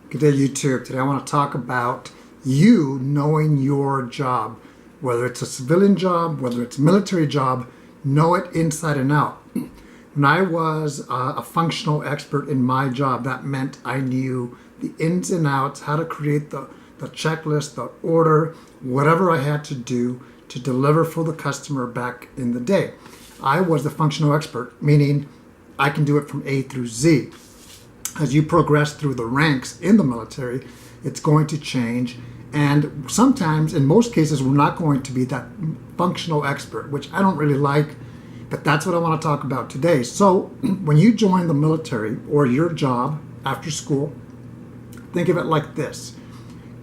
Good day, YouTube. Today I want to talk about you knowing your job. Whether it's a civilian job, whether it's a military job, know it inside and out. When I was a functional expert in my job, that meant I knew the ins and outs, how to create the checklist, the order, whatever I had to do to deliver for the customer back in the day. I was the functional expert, meaning I can do it from A through Z. As you progress through the ranks in the military, it's going to change. And sometimes, in most cases, we're not going to be that functional expert, which I don't really like, but that's what I want to talk about today. So when you join the military or your job after school, think of it like this.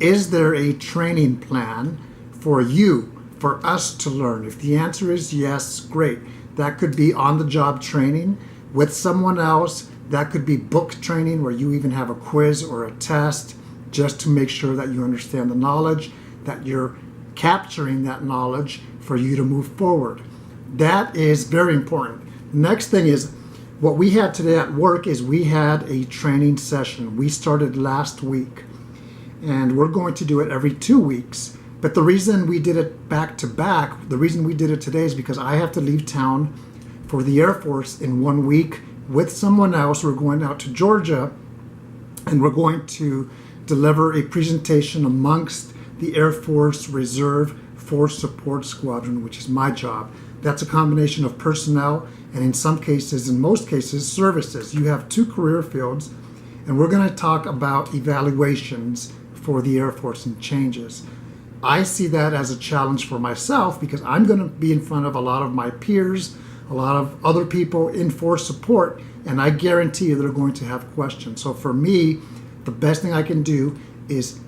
Is there a training plan for you, for us to learn? If the answer is yes, great. That could be on-the-job training with someone else. That could be book training where you even have a quiz or a test just to make sure that you understand the knowledge, that you're capturing that knowledge for you to move forward. That is very important. Next thing is, what we had today at work is we had a training session. We started last week, and we're going to do it every 2 weeks. But the reason we did it back to back, the reason we did it today is because I have to leave town for the Air Force in 1 week with someone else. We're going out to Georgia, and we're going to deliver a presentation amongst the Air Force Reserve Force Support Squadron, which is my job. That's a combination of personnel and, in some cases, in most cases, services. You have two career fields, and we're going to talk about evaluations for the Air Force and changes. I see that as a challenge for myself because I'm going to be in front of a lot of my peers, a lot of other people in force support, and I guarantee you they're going to have questions. So for me, the best thing I can do is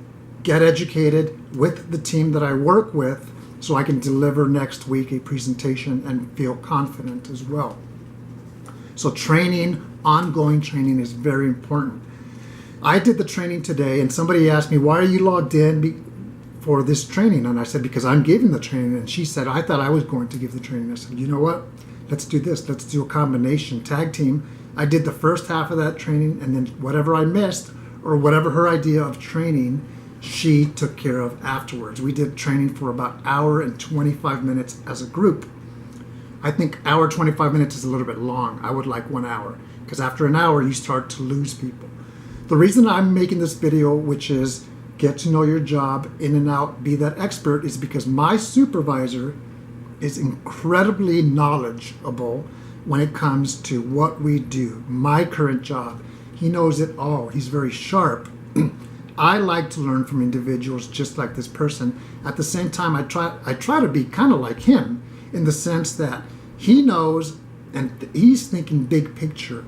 get educated with the team that I work with so I can deliver next week a presentation and feel confident as well. So training, ongoing training is very important. I did the training today, and somebody asked me, why are you logged in for this training? And I said, because I'm giving the training. And she said, I thought I was going to give the training. I said, you know what? Let's do this. Let's do a combination tag team. I did the first half of that training, and then whatever I missed or whatever her idea of training, she took care of afterwards. We did training for about an hour and 25 minutes as a group. I think hour 25 minutes is a little bit long. I would like 1 hour, because after an hour you start to lose people. The reason I'm making this video, which is get to know your job in and out, be that expert, is because my supervisor is incredibly knowledgeable when it comes to what we do. My current job, he knows it all. He's very sharp. I like to learn from individuals just like this person. At the same time, I try to be kind of like him in the sense that he knows and he's thinking big picture.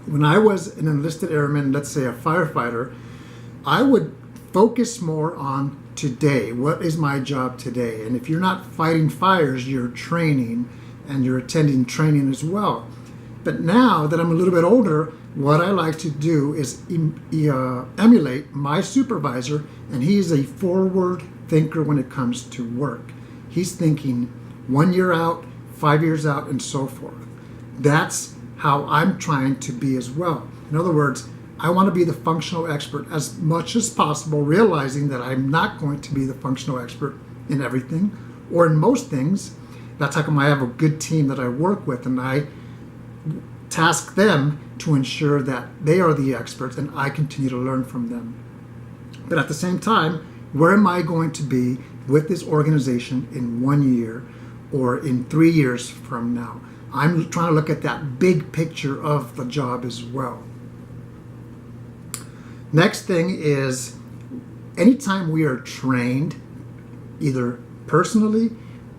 When I was an enlisted airman, let's say a firefighter, I would focus more on today. What is my job today? And if you're not fighting fires, you're training and you're attending training as well. But now that I'm a little bit older, what I like to do is emulate my supervisor, and he's a forward thinker when it comes to work. He's thinking 1 year out, 5 years out, and so forth. That's how I'm trying to be as well. In other words, I want to be the functional expert as much as possible, realizing that I'm not going to be the functional expert in everything or in most things. That's how come I have a good team that I work with, and I task them to ensure that they are the experts and I continue to learn from them. But at the same time, where am I going to be with this organization in 1 year or in 3 years from now? I'm trying to look at that big picture of the job as well. Next thing is, anytime we are trained, either personally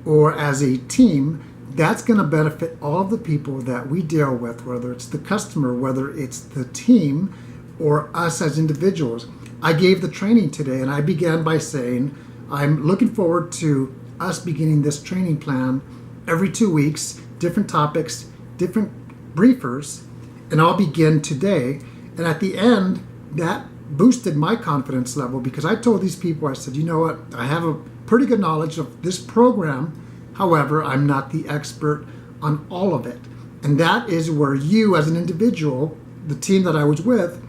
or as a team, that's going to benefit all of the people that we deal with, whether it's the customer, whether it's the team, or us as individuals. I gave the training today, and I began by saying, I'm looking forward to us beginning this training plan every 2 weeks, different topics, different briefers, and I'll begin today. And at the end, that boosted my confidence level because I told these people, I said, you know what, I have a pretty good knowledge of this program. However, I'm not the expert on all of it. And that is where you as an individual, the team that I was with,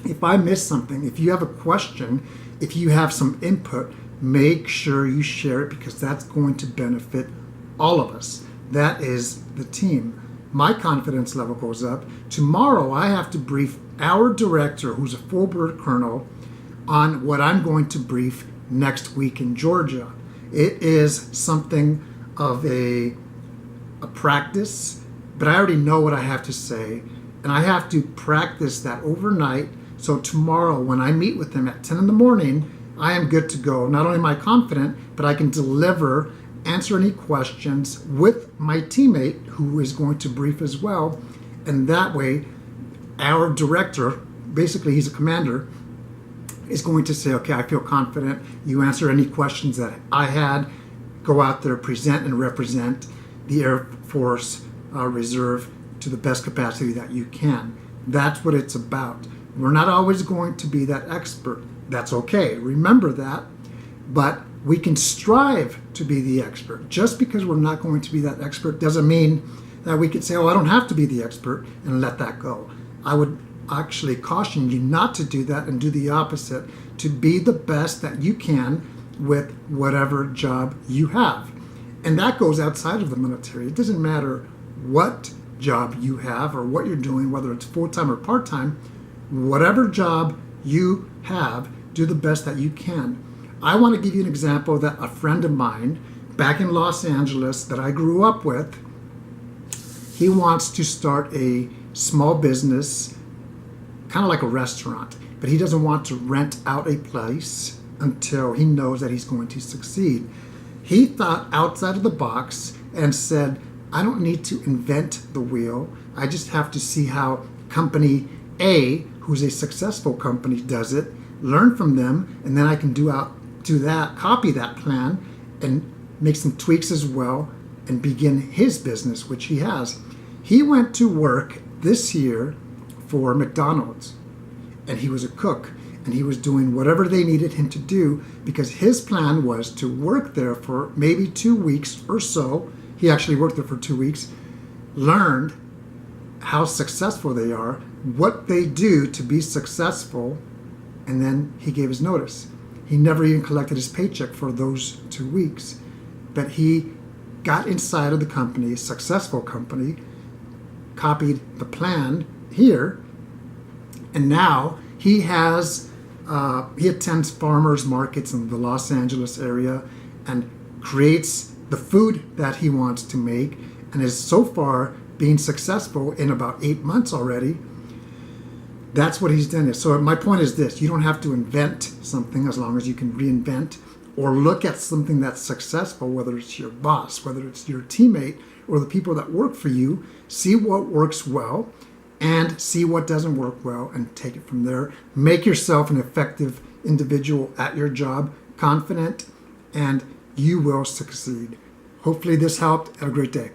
If I miss something, if you have a question, if you have some input, make sure you share it, because that's going to benefit all of us. That is the team. My confidence level goes up. Tomorrow I have to brief our director, who's a full bird colonel, on what I'm going to brief next week in Georgia. It is something of a practice, but I already know what I have to say, and I have to practice that overnight. So tomorrow when I meet with them at 10 in the morning, I am good to go. Not only am I confident, but I can deliver, answer any questions with my teammate who is going to brief as well. And that way, our director, basically he's a commander, is going to say, okay, I feel confident. You answer any questions that I had. Go out there, present and represent the Air Force Reserve to the best capacity that you can. That's what it's about. We're not always going to be that expert. That's okay. Remember that. But we can strive to be the expert. Just because we're not going to be that expert doesn't mean that we can say, oh, I don't have to be the expert, and let that go. I would actually caution you not to do that and do the opposite, to be the best that you can with whatever job you have. And that goes outside of the military. It doesn't matter what job you have or what you're doing, whether it's full-time or part-time, whatever job you have, do the best that you can. I want to give you an example that a friend of mine back in Los Angeles that I grew up with, he wants to start a small business, kind of like a restaurant, but he doesn't want to rent out a place until he knows that he's going to succeed. He thought outside of the box and said, I don't need to invent the wheel. I just have to see how company A, who's a successful company, does it, learn from them, and then I can do that, copy that plan, and make some tweaks as well, and begin his business, which he has. He went to work this year for McDonald's, and he was a cook, and he was doing whatever they needed him to do, because his plan was to work there for maybe 2 weeks or so. He actually worked there for 2 weeks, learned how successful they are, what they do to be successful, and then he gave his notice. He never even collected his paycheck for those 2 weeks, but he got inside of the company, a successful company, copied the plan here, and now he attends farmers markets in the Los Angeles area and creates the food that he wants to make, and is so far being successful in about 8 months already. That's what he's done. So my point is this: you don't have to invent something as long as you can reinvent or look at something that's successful, whether it's your boss, whether it's your teammate, or the people that work for you. See what works well and see what doesn't work well, and take it from there. Make yourself an effective individual at your job, confident, and you will succeed. Hopefully this helped. Have a great day.